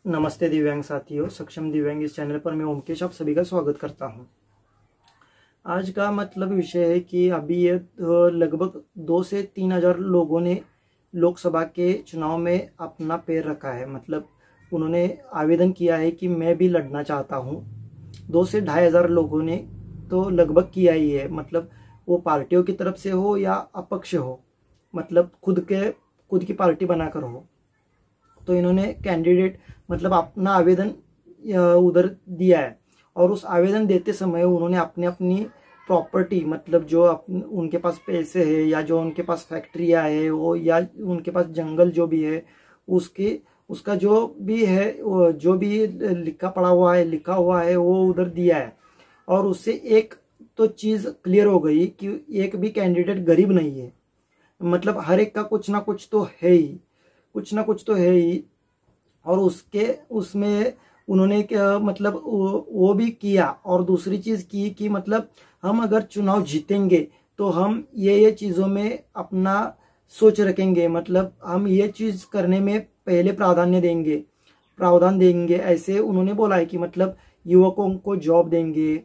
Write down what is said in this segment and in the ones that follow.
नमस्ते दिव्यांग साथियों, सक्षम दिव्यांग इस चैनल पर मैं ओमकेश आप सभी का स्वागत करता हूं। आज का विषय है कि अभी ये लगभग 2 से 3 हजार लोगों ने लोकसभा के चुनाव में अपना पैर रखा है। उन्होंने आवेदन किया है कि मैं भी लड़ना चाहता हूं। 2 से 2,500 लोगों ने तो लगभग किया ही है। वो पार्टियों की तरफ से हो या अपक्ष हो, खुद की पार्टी बनाकर हो। तो इन्होंने कैंडिडेट अपना आवेदन उधर दिया है, और उस आवेदन देते समय उन्होंने अपनी प्रॉपर्टी उनके पास पैसे है या जो उनके पास फैक्ट्रियाँ है वो, या उनके पास जंगल जो भी है उसका जो भी है, जो भी लिखा हुआ है वो उधर दिया है। और उससे एक तो चीज़ क्लियर हो गई कि एक भी कैंडिडेट गरीब नहीं है। हर एक का कुछ ना कुछ तो है ही, और उसमें उन्होंने क्या वो भी किया। और दूसरी चीज की कि हम अगर चुनाव जीतेंगे तो हम ये चीजों में अपना सोच रखेंगे, हम ये चीज करने में पहले प्रावधान देंगे। ऐसे उन्होंने बोला है कि युवकों को जॉब देंगे,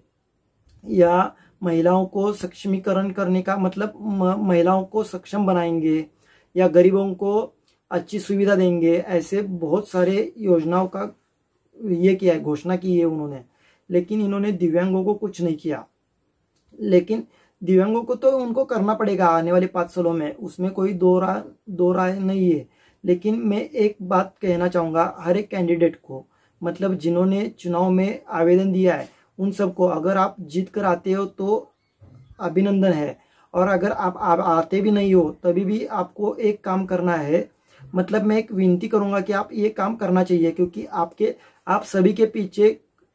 या महिलाओं को सक्षमीकरण करने का महिलाओं को सक्षम बनाएंगे, या गरीबों को अच्छी सुविधा देंगे। ऐसे बहुत सारे योजनाओं का ये किया है, घोषणा की है उन्होंने। लेकिन इन्होंने दिव्यांगों को कुछ नहीं किया। लेकिन दिव्यांगों को तो उनको करना पड़ेगा आने वाले 5 सालों में, उसमें कोई दो राय नहीं है। लेकिन मैं एक बात कहना चाहूंगा हर एक कैंडिडेट को, जिन्होंने चुनाव में आवेदन दिया है उन सबको, अगर आप जीत कर आते हो तो अभिनंदन है, और अगर आप आते भी नहीं हो तभी भी आपको एक काम करना है। मैं एक विनती करूंगा कि आप ये काम करना चाहिए, क्योंकि आप सभी के पीछे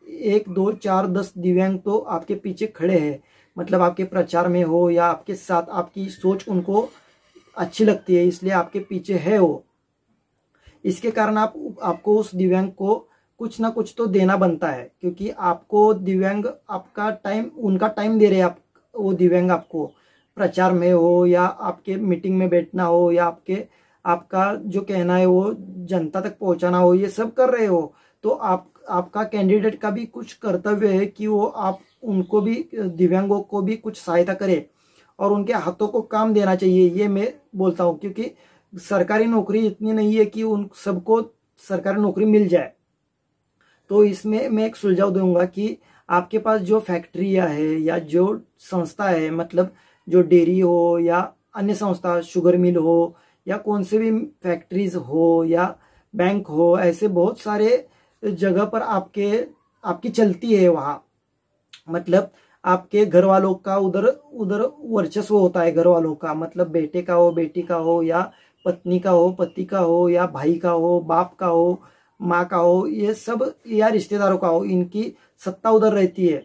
1, 2, 4, 10 दिव्यांग तो आपके पीछे खड़े हैं। आपके प्रचार में हो या आपके साथ, आपकी सोच उनको अच्छी लगती है इसलिए आपके पीछे है वो। इसके कारण आपको उस दिव्यांग को कुछ ना कुछ तो देना बनता है, क्योंकि आपको दिव्यांग उनका टाइम दे रहे हैं। वो दिव्यांग आपको प्रचार में हो या आपके मीटिंग में बैठना हो, या आपका जो कहना है वो जनता तक पहुंचाना हो, ये सब कर रहे हो। तो आपका कैंडिडेट का भी कुछ कर्तव्य है कि वो आप उनको भी, दिव्यांगों को भी कुछ सहायता करे और उनके हाथों को काम देना चाहिए, ये मैं बोलता हूँ। क्योंकि सरकारी नौकरी इतनी नहीं है कि उन सबको सरकारी नौकरी मिल जाए। तो इसमें मैं एक सुझाव दूंगा कि आपके पास जो फैक्ट्रियाँ है या जो संस्था है, जो डेयरी हो या अन्य संस्था, शुगर मिल हो या कौन से भी फैक्ट्रीज हो या बैंक हो, ऐसे बहुत सारे जगह पर आपकी चलती है वहाँ। आपके घर वालों का उधर वर्चस्व होता है। घर वालों का बेटे का हो, बेटी का हो, या पत्नी का हो, पति का हो, या भाई का हो, बाप का हो, माँ का हो, ये सब, या रिश्तेदारों का हो, इनकी सत्ता उधर रहती है,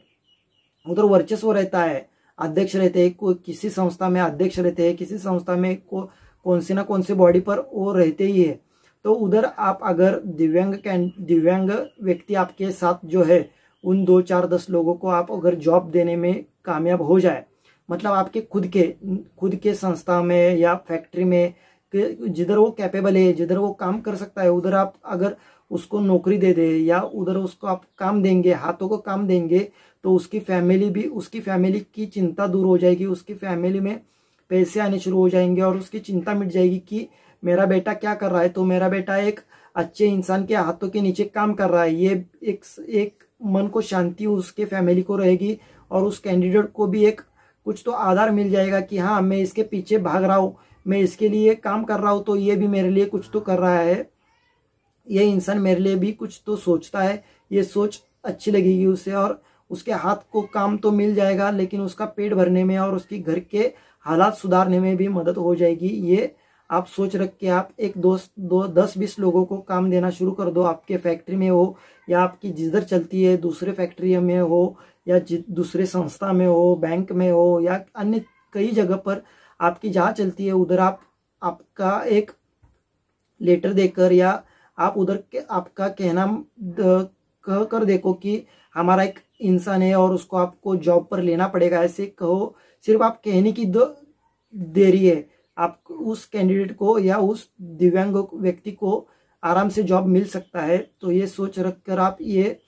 उधर वर्चस्व रहता है। अध्यक्ष रहते हैं, किसी संस्था में अध्यक्ष रहते हैं, किसी संस्था में कौन सी बॉडी पर वो रहते ही है। तो उधर आप अगर दिव्यांग व्यक्ति आपके साथ जो है, उन 2, 4, 10 लोगों को आप अगर जॉब देने में कामयाब हो जाए, आपके खुद के संस्था में या फैक्ट्री में, जिधर वो कैपेबल है, जिधर वो काम कर सकता है, उधर आप अगर उसको नौकरी दे दे, या उधर उसको आप काम देंगे, हाथों को काम देंगे, तो उसकी फैमिली की चिंता दूर हो जाएगी। उसकी फैमिली में पैसे आने शुरू हो जाएंगे और उसकी चिंता मिट जाएगी कि मेरा बेटा क्या कर रहा है, तो मेरा बेटा एक अच्छे इंसान के हाथों के नीचे काम कर रहा है। ये एक मन को शांति उसके फैमिली को रहेगी, और उस कैंडिडेट को भी एक कुछ तो आधार मिल जाएगा कि हाँ, मैं इसके पीछे भाग रहा हूँ, मैं इसके लिए काम कर रहा हूँ, तो ये भी मेरे लिए कुछ तो कर रहा है, ये इंसान मेरे लिए भी कुछ तो सोचता है। ये सोच अच्छी लगेगी उसे, और उसके हाथ को काम तो मिल जाएगा, लेकिन उसका पेट भरने में और उसकी घर के हालात सुधारने में भी मदद हो जाएगी। ये आप सोच रख के आप एक 10-20 लोगों को काम देना शुरू कर दो। आपके फैक्ट्री में हो, या आपकी जिधर चलती है दूसरे फैक्ट्री में हो, या दूसरे संस्था में हो, बैंक में हो, या अन्य कई जगह पर आपकी जहाँ चलती है, उधर आपका एक लेटर देकर, या आप उधर आपका कहना कह कर देखो कि हमारा एक इंसान है और उसको आपको जॉब पर लेना पड़ेगा, ऐसे कहो। सिर्फ आप कहने की देरी है। आप उस कैंडिडेट को या उस दिव्यांग व्यक्ति को आराम से जॉब मिल सकता है। तो ये सोच रखकर आप ये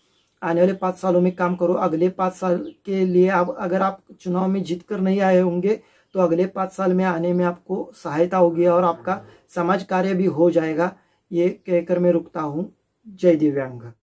आने वाले 5 सालों में काम करो। अगले 5 साल के लिए आप अगर आप चुनाव में जीत कर नहीं आए होंगे तो अगले 5 साल में आने में आपको सहायता होगी और आपका समाज कार्य भी हो जाएगा। ये कहकर मैं रुकता हूँ। जय दिव्यांग।